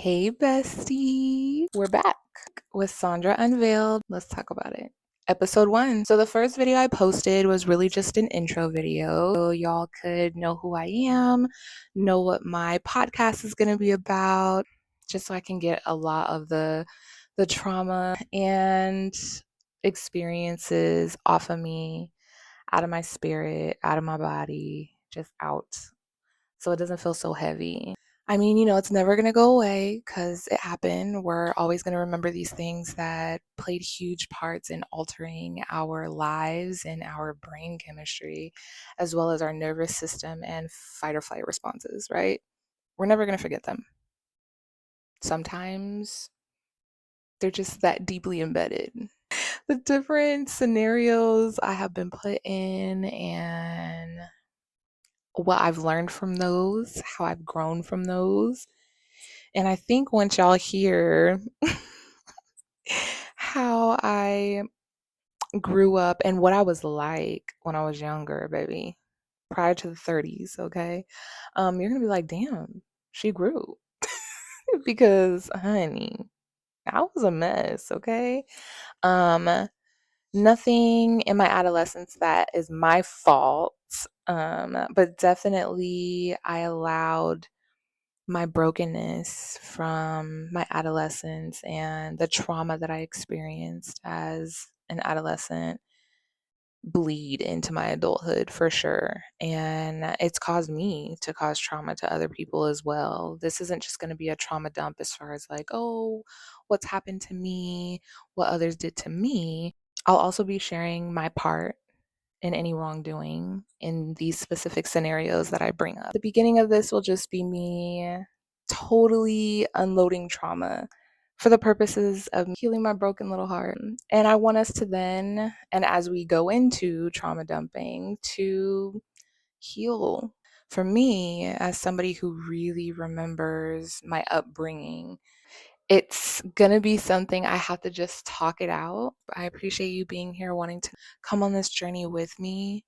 Hey, bestie. We're back with Saundra Unveiled. Let's talk about it. Episode 1. So, the first video I posted was really just an intro video. So, y'all could know who I am, know what my podcast is going to be about, just so I can get a lot of the trauma and experiences off of me, out of my spirit, out of my body, just out. So, it doesn't feel so heavy. I mean, it's never going to go away because it happened. We're always going to remember these things that played huge parts in altering our lives and our brain chemistry, as well as our nervous system and fight or flight responses, right? We're never going to forget them. Sometimes they're just that deeply embedded. The different scenarios I have been put in and what I've learned from those, how I've grown from those. And I think once y'all hear how I grew up and what I was like when I was younger, baby, prior to the 30s, okay, you're gonna be like, damn, she grew. Because, honey, I was a mess, okay? Um, Nothing in my adolescence that is my fault, but definitely I allowed my brokenness from my adolescence and the trauma that I experienced as an adolescent bleed into my adulthood for sure. And it's caused me to cause trauma to other people as well. This isn't just going to be a trauma dump as far as like, oh, what's happened to me, what others did to me. I'll also be sharing my part in any wrongdoing in these specific scenarios that I bring up. The beginning of this will just be me totally unloading trauma for the purposes of healing my broken little heart. And I want us to then, and as we go into trauma dumping, to heal. For me, as somebody who really remembers my upbringing, it's going to be something I have to just talk it out. I appreciate you being here, wanting to come on this journey with me.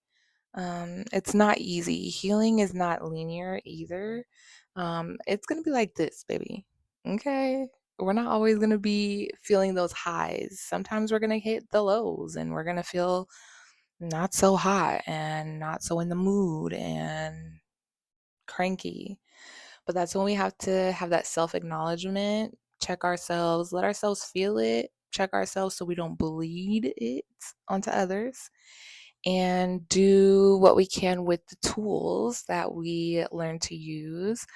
It's not easy. Healing is not linear either. It's going to be like this, baby. Okay? We're not always going to be feeling those highs. Sometimes we're going to hit the lows and we're going to feel not so hot and not so in the mood and cranky. But that's when we have to have that self acknowledgement, check ourselves, let ourselves feel it, check ourselves so we don't bleed it onto others, and do what we can with the tools that we learn to use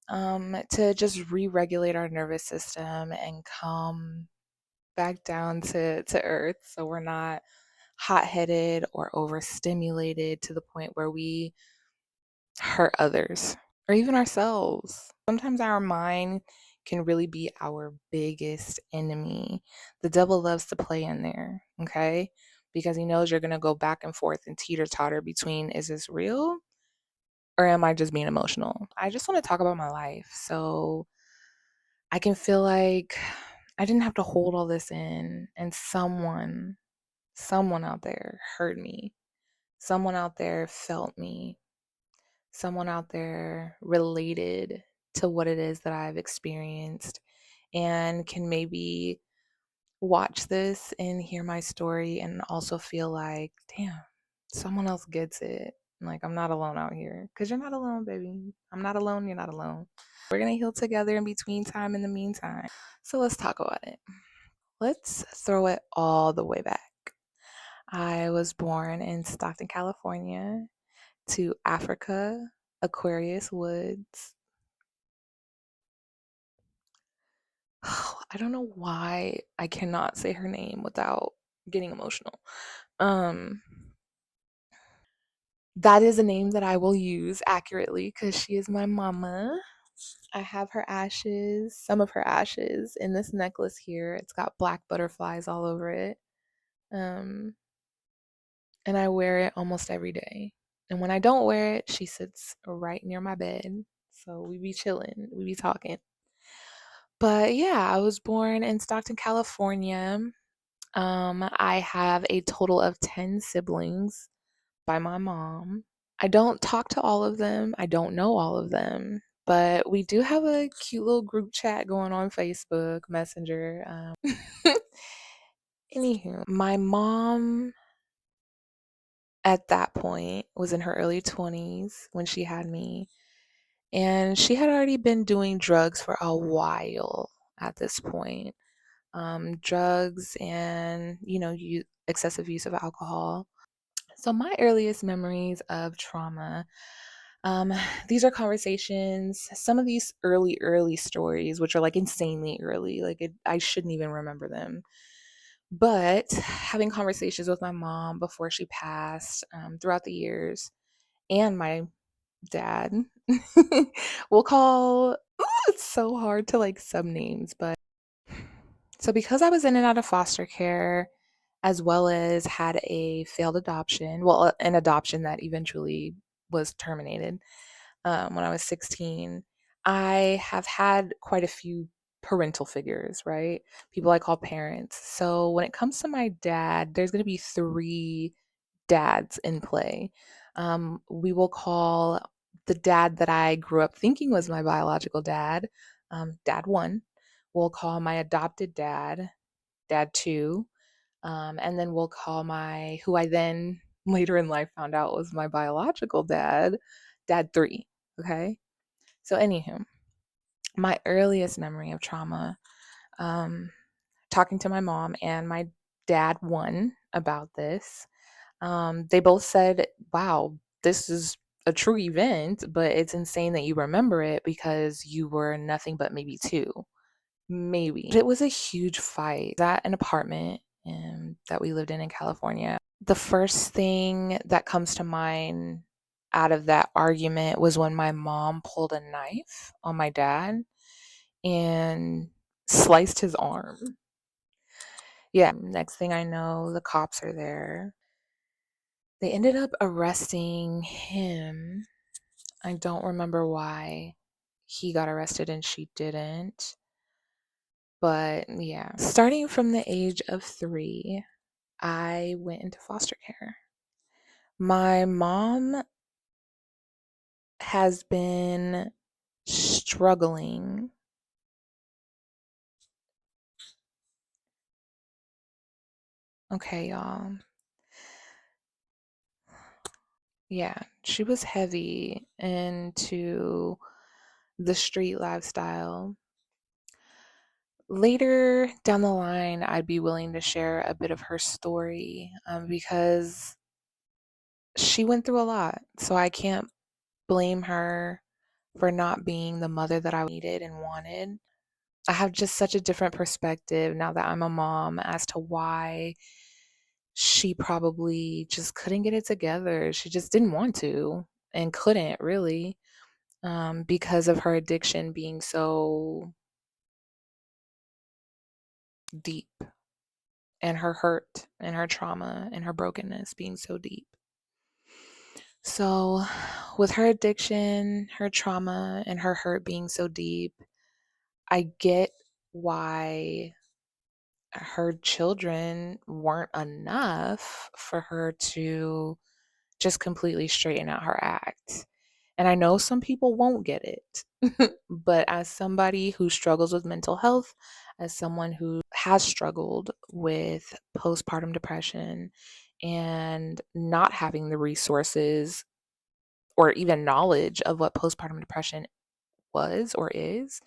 to just re-regulate our nervous system and come back down to earth so we're not hot-headed or overstimulated to the point where we hurt others or even ourselves. Sometimes our mind can really be our biggest enemy. The devil loves to play in there, okay? Because he knows you're going to go back and forth and teeter-totter between, is this real or am I just being emotional? I just want to talk about my life so I can feel like I didn't have to hold all this in and someone out there heard me. Someone out there felt me. Someone out there related to what it is that I've experienced and can maybe watch this and hear my story and also feel like, damn, someone else gets it. Like, I'm not alone out here. Because you're not alone, baby. I'm not alone. You're not alone. We're going to heal together in between time in the meantime. So let's talk about it. Let's throw it all the way back. I was born in Stockton, California, to Africa, Aquarius Woods. I don't know why I cannot say her name without getting emotional. That is a name that I will use accurately because she is my mama. I have her ashes, some of her ashes in this necklace here. It's got black butterflies all over it. And I wear it almost every day. And when I don't wear it, she sits right near my bed. So we be chilling, we be talking. But yeah, I was born in Stockton, California. I have a total of 10 siblings by my mom. I don't talk to all of them. I don't know all of them, But we do have a cute little group chat going on Facebook Messenger. Anywho, my mom at that point was in her early 20s when she had me, and she had already been doing drugs for a while at this point. Drugs and, excessive use of alcohol. So, my earliest memories of trauma, um, these are conversations, some of these early stories, which are like insanely early, I shouldn't even remember them. But having conversations with my mom before she passed, throughout the years, and my dad, we'll call, it's so hard to like sub names, but so because I was in and out of foster care, as well as had a failed adoption, well, an adoption that eventually was terminated when I was 16, I have had quite a few parental figures, right? People I call parents. So when it comes to my dad, there's going to be three dads in play. We will call the dad that I grew up thinking was my biological dad, dad one. We'll call my adopted dad, dad two. And then we'll call who I then later in life found out was my biological dad, dad three. Okay. So, anywho, my earliest memory of trauma, um, talking to my mom and my dad one about this, they both said, wow, this is a true event, but it's insane that you remember it because you were nothing but maybe two. Maybe. It was a huge fight at an apartment that we lived in California. The first thing that comes to mind out of that argument was when my mom pulled a knife on my dad and sliced his arm. Yeah, next thing I know, the cops are there. They ended up arresting him. I don't remember why he got arrested and she didn't. But yeah, starting from the age of 3, I went into foster care. My mom has been struggling. Okay, y'all. Yeah, she was heavy into the street lifestyle. Later down the line, I'd be willing to share a bit of her story because she went through a lot. So I can't blame her for not being the mother that I needed and wanted. I have just such a different perspective now that I'm a mom as to why she probably just couldn't get it together. She just didn't want to and couldn't really, because of her addiction being so deep and her hurt and her trauma and her brokenness being so deep. So, with her addiction, her trauma, and her hurt being so deep, I get why her children weren't enough for her to just completely straighten out her act. And I know some people won't get it, but as somebody who struggles with mental health, as someone who has struggled with postpartum depression and not having the resources or even knowledge of what postpartum depression was or is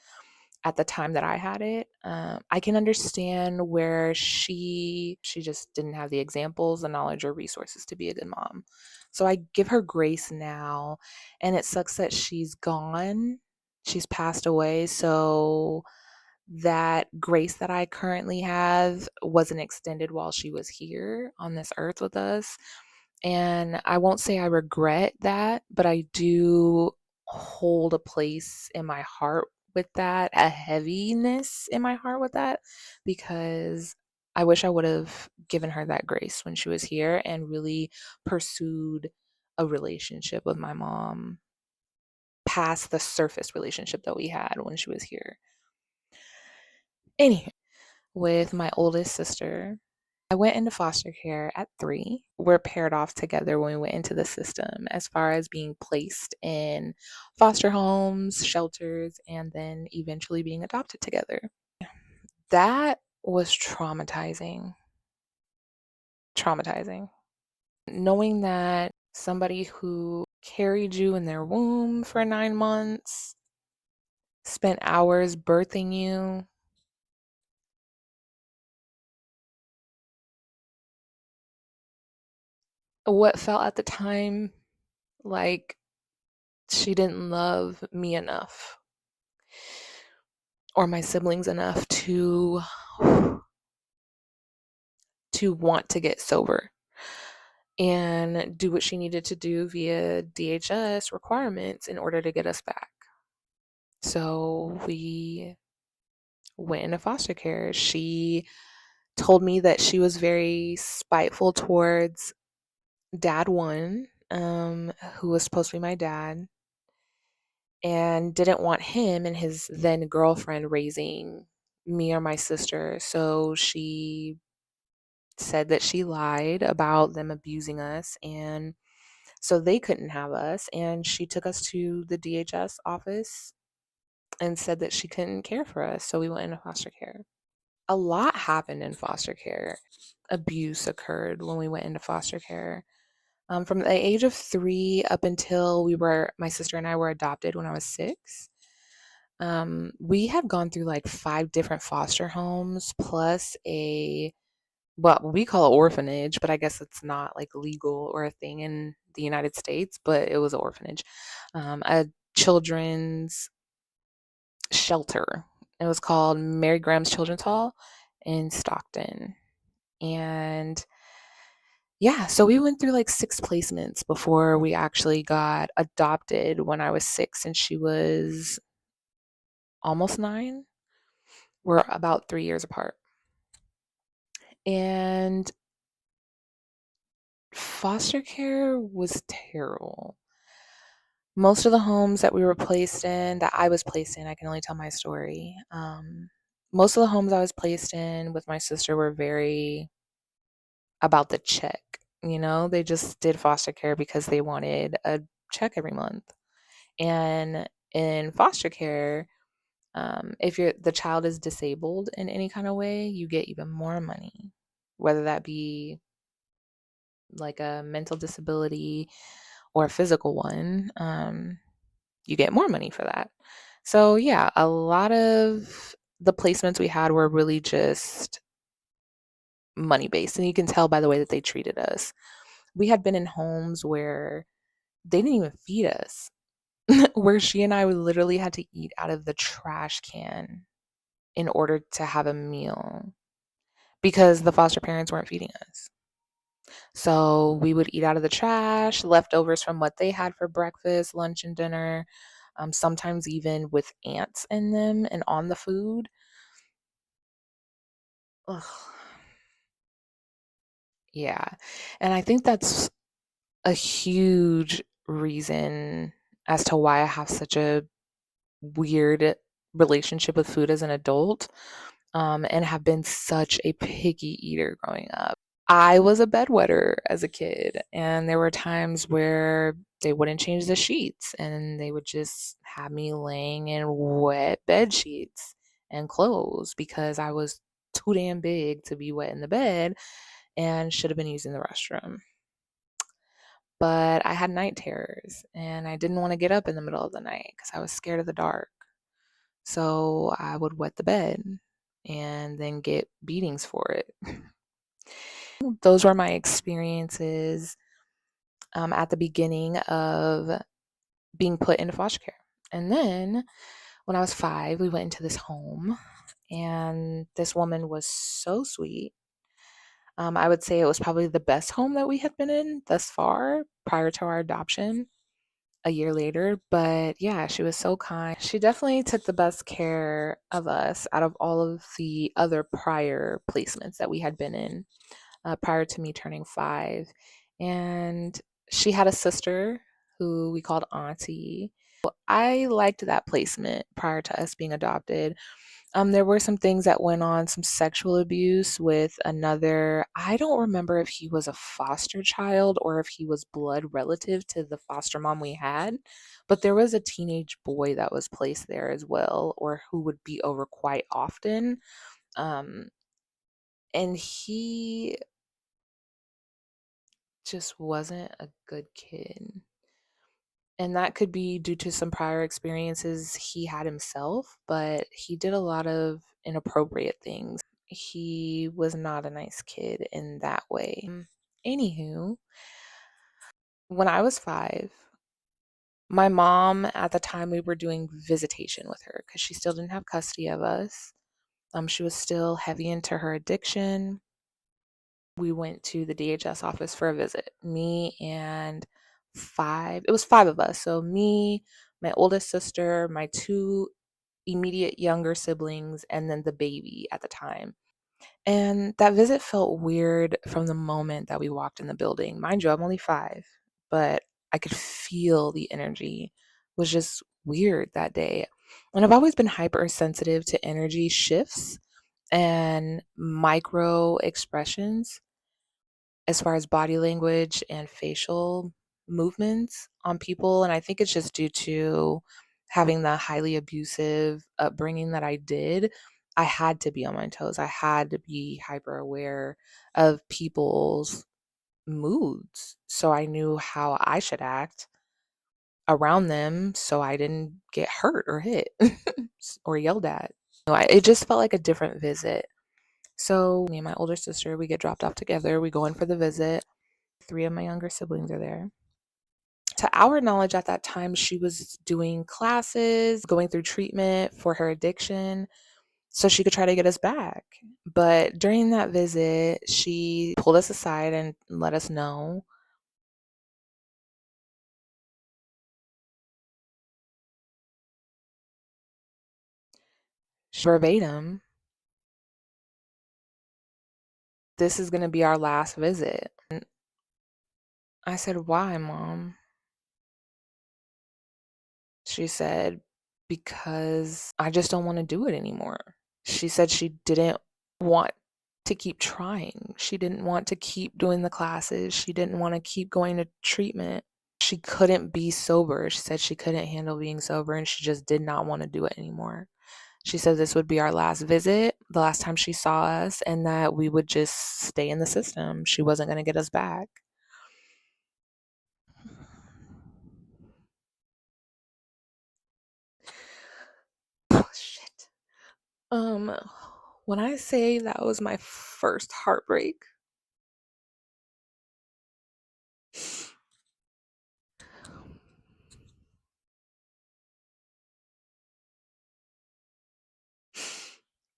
at the time that I had it, I can understand where she just didn't have the examples, the knowledge, or resources to be a good mom. So I give her grace now, and it sucks that she's gone. She's passed away, so that grace that I currently have wasn't extended while she was here on this earth with us. And I won't say I regret that, but I do hold a place in my heart with that, a heaviness in my heart with that, because I wish I would have given her that grace when she was here and really pursued a relationship with my mom past the surface relationship that we had when she was here. Anywho, with my oldest sister, I went into foster care at 3. We're paired off together when we went into the system as far as being placed in foster homes, shelters, and then eventually being adopted together. That was traumatizing. Traumatizing. Knowing that somebody who carried you in their womb for 9 months, spent hours birthing you, what felt at the time like she didn't love me enough or my siblings enough to want to get sober and do what she needed to do via DHS requirements in order to get us back. So we went into foster care. She told me that she was very spiteful towards dad one, who was supposed to be my dad, and didn't want him and his then girlfriend raising me or my sister. So she said that she lied about them abusing us, and so they couldn't have us. And she took us to the DHS office and said that she couldn't care for us. So we went into foster care. A lot happened in foster care. Abuse occurred when we went into foster care. From the age of 3 up until my sister and I were adopted when I was 6. We had gone through like 5 different foster homes plus what we call an orphanage, but I guess it's not like legal or a thing in the United States, but it was an orphanage, a children's shelter. It was called Mary Graham's Children's Hall in Stockton. And yeah, so we went through like 6 placements before we actually got adopted when I was 6 and she was almost 9. We're about 3 years apart. And foster care was terrible. Most of the homes that I was placed in, I can only tell my story. Most of the homes I was placed in with my sister were very about the check. They just did foster care because they wanted a check every month. And in foster care, if the child is disabled in any kind of way, you get even more money, whether that be like a mental disability or a physical one. You get more money for that. So yeah, a lot of the placements we had were really just money based, and you can tell by the way that they treated us. We had been in homes where they didn't even feed us, where she and I literally had to eat out of the trash can in order to have a meal because the foster parents weren't feeding us. So we would eat out of the trash, leftovers from what they had for breakfast, lunch, and dinner, sometimes even with ants in them and on the food. Ugh. Yeah. And I think that's a huge reason as to why I have such a weird relationship with food as an adult, and have been such a picky eater growing up. I was a bedwetter as a kid, and there were times where they wouldn't change the sheets and they would just have me laying in wet bed sheets and clothes because I was too damn big to be wet in the bed and should have been using the restroom. But I had night terrors and I didn't want to get up in the middle of the night because I was scared of the dark. So I would wet the bed and then get beatings for it. Those were my experiences at the beginning of being put into foster care. And then when I was 5, we went into this home, and this woman was so sweet. I would say it was probably the best home that we had been in thus far prior to our adoption a year later. But yeah, she was so kind. She definitely took the best care of us out of all of the other prior placements that we had been in prior to me turning 5. And she had a sister who we called Auntie. I liked that placement prior to us being adopted. There were some things that went on, some sexual abuse with another. I don't remember if he was a foster child or if he was blood relative to the foster mom we had, but there was a teenage boy that was placed there as well, or who would be over quite often. Um, and he just wasn't a good kid. And that could be due to some prior experiences he had himself, but he did a lot of inappropriate things. He was not a nice kid in that way. Anywho, when I was 5, my mom, at the time, we were doing visitation with her because she still didn't have custody of us. She was still heavy into her addiction. We went to the DHS office for a visit. Me and it was 5 of us. So me, my oldest sister, my 2 immediate younger siblings, and then the baby at the time. And that visit felt weird from the moment that we walked in the building. Mind you, I'm only 5, but I could feel the energy was just weird that day. And I've always been hypersensitive to energy shifts and micro expressions as far as body language and facial movements on people. And I think it's just due to having the highly abusive upbringing that I did. I had to be on my toes. I had to be hyper aware of people's moods. So I knew how I should act around them so I didn't get hurt or hit or yelled at. It just felt like a different visit. So me and my older sister, we get dropped off together. We go in for the visit. 3 of my younger siblings are there. To our knowledge at that time, she was doing classes, going through treatment for her addiction so she could try to get us back. But during that visit, she pulled us aside and let us know verbatim, this is going to be our last visit. And I said, "Why, Mom?" She said, "Because I just don't want to do it anymore." She said she didn't want to keep trying. She didn't want to keep doing the classes. She didn't want to keep going to treatment. She couldn't be sober. She said she couldn't handle being sober and she just did not want to do it anymore. She said this would be our last visit, the last time she saw us, and that we would just stay in the system. She wasn't going to get us back. Oh, shit. Um, when I say that was my first heartbreak,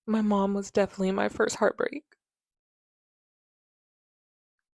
my mom was definitely my first heartbreak.